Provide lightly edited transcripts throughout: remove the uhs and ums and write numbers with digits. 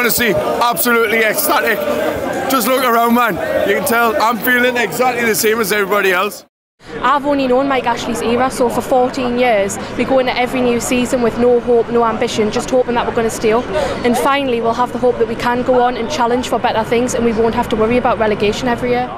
honestly, absolutely ecstatic. Just look around, man. You can tell I'm feeling exactly the same as everybody else. I've only known Mike Ashley's era, so for 14 years we go into every new season with no hope, no ambition, just hoping that we're going to stay up, and finally we'll have the hope that we can go on and challenge for better things and we won't have to worry about relegation every year.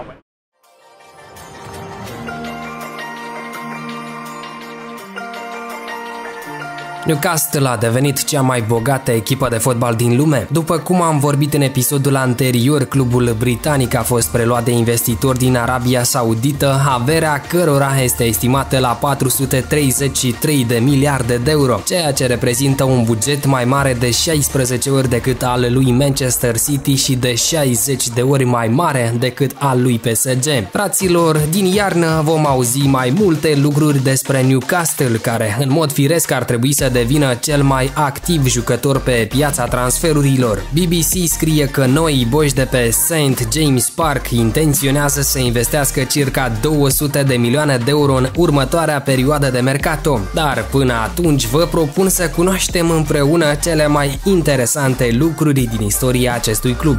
Newcastle a devenit cea mai bogată echipă de fotbal din lume. După cum am vorbit în episodul anterior, clubul britanic a fost preluat de investitori din Arabia Saudită, averea cărora este estimată la 433 de miliarde de euro, ceea ce reprezintă un buget mai mare de 16 ori decât al lui Manchester City și de 60 de ori mai mare decât al lui PSG. Fraților, din iarnă vom auzi mai multe lucruri despre Newcastle, care în mod firesc ar trebui să devină cel mai activ jucător pe piața transferurilor. BBC scrie că noi boși de pe St. James Park intenționează să investească circa 200 de milioane de euro în următoarea perioadă de mercato, dar până atunci vă propun să cunoaștem împreună cele mai interesante lucruri din istoria acestui club.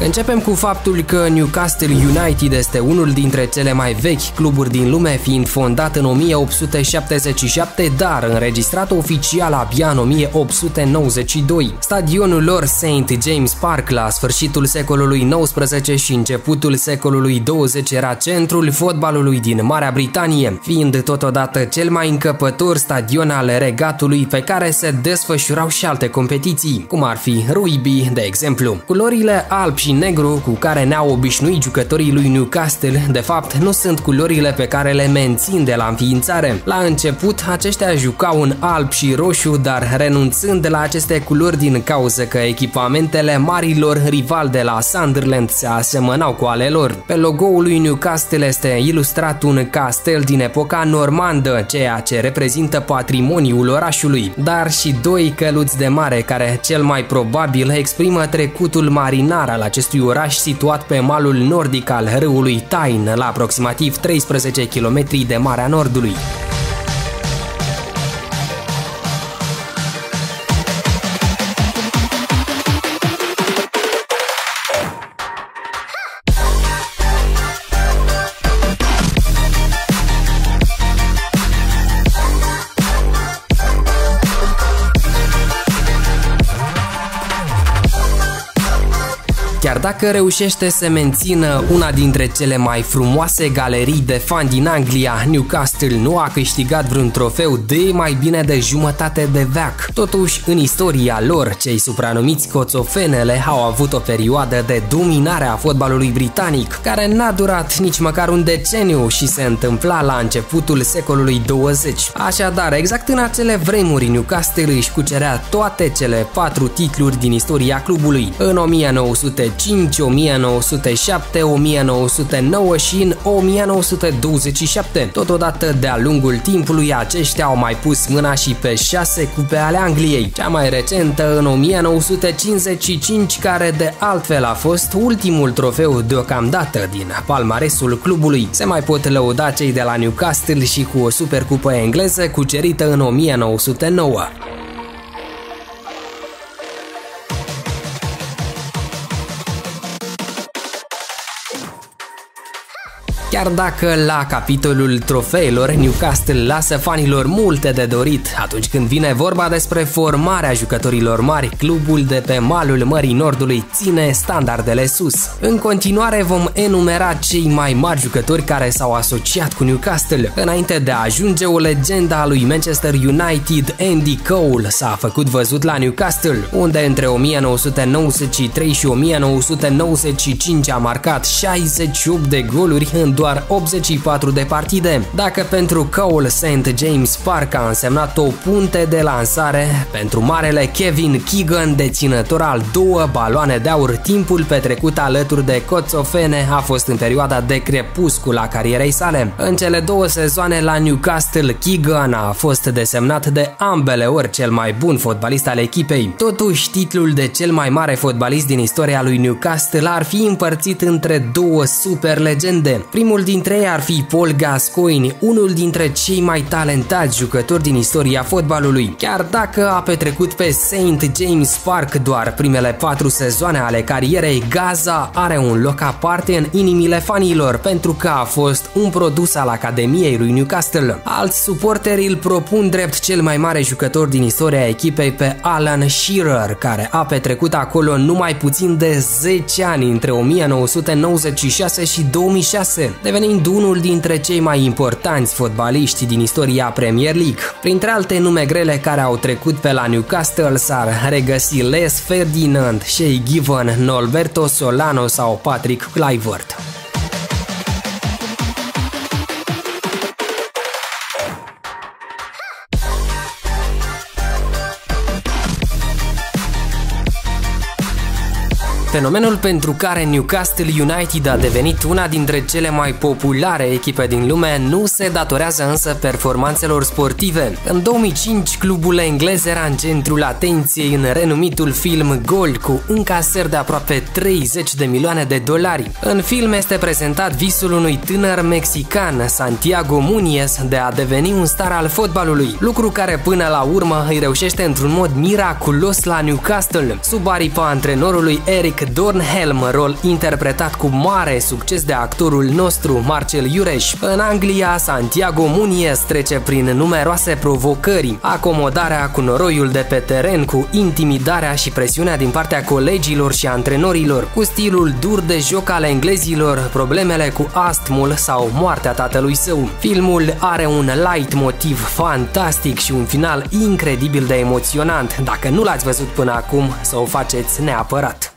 Începem cu faptul că Newcastle United este unul dintre cele mai vechi cluburi din lume, fiind fondat în 1877, dar înregistrat oficial abia în 1892. Stadionul lor St. James Park la sfârșitul secolului XIX și începutul secolului XX era centrul fotbalului din Marea Britanie, fiind totodată cel mai încăpător stadion al regatului pe care se desfășurau și alte competiții, cum ar fi rugby, de exemplu. Culorile alb și negru cu care ne-au obișnuit jucătorii lui Newcastle, de fapt, nu sunt culorile pe care le mențin de la înființare. La început, aceștia jucau în alb și roșu, dar renunțând la aceste culori din cauză că echipamentele marilor rivali de la Sunderland se asemănau cu ale lor. Pe logo-ul lui Newcastle este ilustrat un castel din epoca normandă, ceea ce reprezintă patrimoniul orașului, dar și doi căluți de mare care cel mai probabil exprimă trecutul marinar al acestui oraș situat pe malul nordic al râului Tyne, la aproximativ 13 km de Marea Nordului. Chiar dacă reușește să mențină una dintre cele mai frumoase galerii de fani din Anglia, Newcastle nu a câștigat vreun trofeu de mai bine de jumătate de veac. Totuși, în istoria lor, cei supranumiți coțofenele au avut o perioadă de dominare a fotbalului britanic, care n-a durat nici măcar un deceniu și se întâmpla la începutul secolului 20. Așadar, exact în acele vremuri, Newcastle își cucerea toate cele 4 titluri din istoria clubului. În 1905, 1907, 1909 și în 1927. Totodată, de-a lungul timpului, aceștia au mai pus mâna și pe 6 cupe ale Angliei, cea mai recentă în 1955, care de altfel a fost ultimul trofeu deocamdată din palmaresul clubului. Se mai pot lăuda cei de la Newcastle și cu o supercupă engleză cucerită în 1909. Chiar dacă la capitolul trofeelor Newcastle lasă fanilor multe de dorit atunci când vine vorba despre formarea jucătorilor mari, clubul de pe malul Mării Nordului ține standardele sus. În continuare vom enumera cei mai mari jucători care s-au asociat cu Newcastle. Înainte de a ajunge, o legendă a lui Manchester United, Andy Cole, s-a făcut văzut la Newcastle, unde între 1993 și 1995 a marcat 68 de goluri în doar doar 84 de partide. Dacă pentru Cole St. James Park a însemnat o punte de lansare, pentru marele Kevin Keegan, deținător al 2 baloane de aur, timpul petrecut alături de coțofene a fost în perioada de crepuscul a carierei sale. În cele 2 sezoane la Newcastle, Keegan a fost desemnat de ambele ori cel mai bun fotbalist al echipei. Totuși, titlul de cel mai mare fotbalist din istoria lui Newcastle ar fi împărțit între 2 super legende. Primul dintre ei ar fi Paul Gascoigne, unul dintre cei mai talentați jucători din istoria fotbalului. Chiar dacă a petrecut pe St. James Park doar primele 4 sezoane ale carierei, Gaza are un loc aparte în inimile fanilor pentru că a fost un produs al Academiei lui Newcastle. Alți suporteri îl propun drept cel mai mare jucător din istoria echipei pe Alan Shearer, care a petrecut acolo numai puțin de 10 ani între 1996 și 2006, devenind unul dintre cei mai importanți fotbaliști din istoria Premier League. Printre alte nume grele care au trecut pe la Newcastle s-ar regăsi Les Ferdinand, Shay Given, Norberto Solano sau Patrick Kluivert. Fenomenul pentru care Newcastle United a devenit una dintre cele mai populare echipe din lume nu se datorează însă performanțelor sportive. În 2005, clubul englez era în centrul atenției în renumitul film Gol, cu încasări de aproape 30 de milioane de dolari. În film este prezentat visul unui tânăr mexican, Santiago Muñez, de a deveni un star al fotbalului, lucru care până la urmă îi reușește într-un mod miraculos la Newcastle, sub aripa antrenorului Eric Dornhelm, rol interpretat cu mare succes de actorul nostru Marcel Iureș. În Anglia, Santiago Muñez trece prin numeroase provocări: acomodarea cu noroiul de pe teren, cu intimidarea și presiunea din partea colegilor și antrenorilor, cu stilul dur de joc al englezilor, problemele cu astmul sau moartea tatălui său. Filmul are un light motiv fantastic și un final incredibil de emoționant. Dacă nu l-ați văzut până acum, să o faceți neapărat.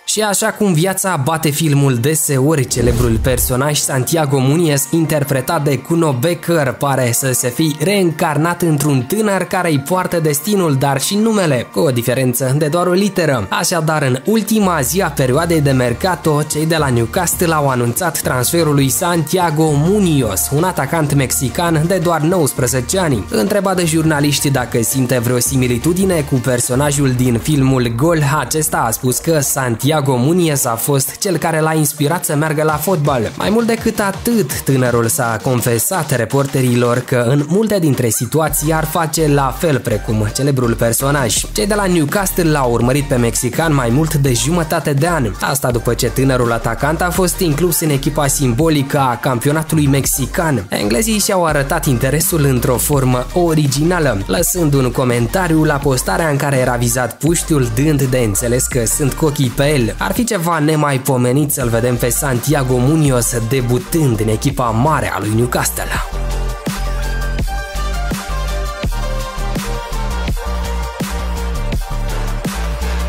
Și așa cum viața bate filmul deseori, celebrul personaj Santiago Muñez, interpretat de Kuno Becker, pare să se fi reîncarnat într-un tânăr care îi poartă destinul, dar și numele, cu o diferență de doar o literă. Așadar, în ultima zi a perioadei de mercato, cei de la Newcastle au anunțat transferul lui Santiago Muñoz, un atacant mexican de doar 19 ani. Întrebat de jurnaliști dacă simte vreo similitudine cu personajul din filmul Gol, acesta a spus că Santiago Muñez a fost cel care l-a inspirat să meargă la fotbal. Mai mult decât atât, tânărul s-a confesat reporterilor că în multe dintre situații ar face la fel precum celebrul personaj. Cei de la Newcastle l-au urmărit pe mexican mai mult de jumătate de an. Asta după ce tânărul atacant a fost inclus în echipa simbolică a campionatului mexican. Englezii și-au arătat interesul într-o formă originală, lăsând un comentariu la postarea în care era vizat puștiul, dând de înțeles că sunt cu ochii pe el. Ar fi ceva nemaipomenit să-l vedem pe Santiago Muñoz debutând în echipa mare a lui Newcastle.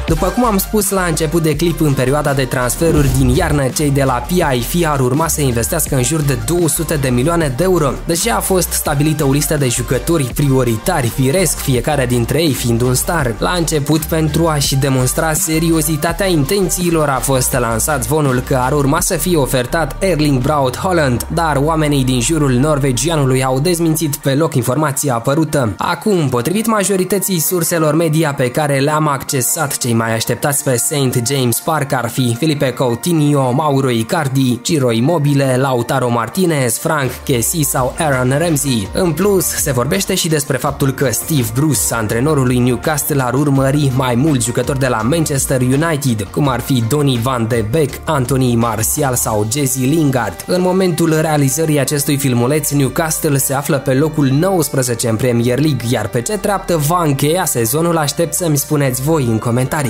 După cum am spus la început de clip, în perioada de transferuri din iarnă, cei de la PIF ar urma să investească în jur de 200 de milioane de euro. Deși a fost stabilită o listă de jucători prioritari, firesc, fiecare dintre ei fiind un star. La început, pentru a-și demonstra seriozitatea intențiilor, a fost lansat zvonul că ar urma să fie ofertat Erling Braut Haaland, dar oamenii din jurul norvegianului au dezmințit pe loc informația apărută. Acum, potrivit majorității surselor media pe care le-am accesat, cei mai așteptați pe St. James Park ar fi Felipe Coutinho, Mauro Icardi, Ciro Immobile, Lautaro Martinez, Frank Kessie sau Aaron Ramsey. În plus, se vorbește și despre faptul că Steve Bruce, antrenorul lui Newcastle, ar urmări mai mulți jucători de la Manchester United, cum ar fi Donny van de Beek, Anthony Martial sau Jesse Lingard. În momentul realizării acestui filmuleț, Newcastle se află pe locul 19 în Premier League, iar pe ce treaptă va încheia sezonul, aștept să-mi spuneți voi în comentarii.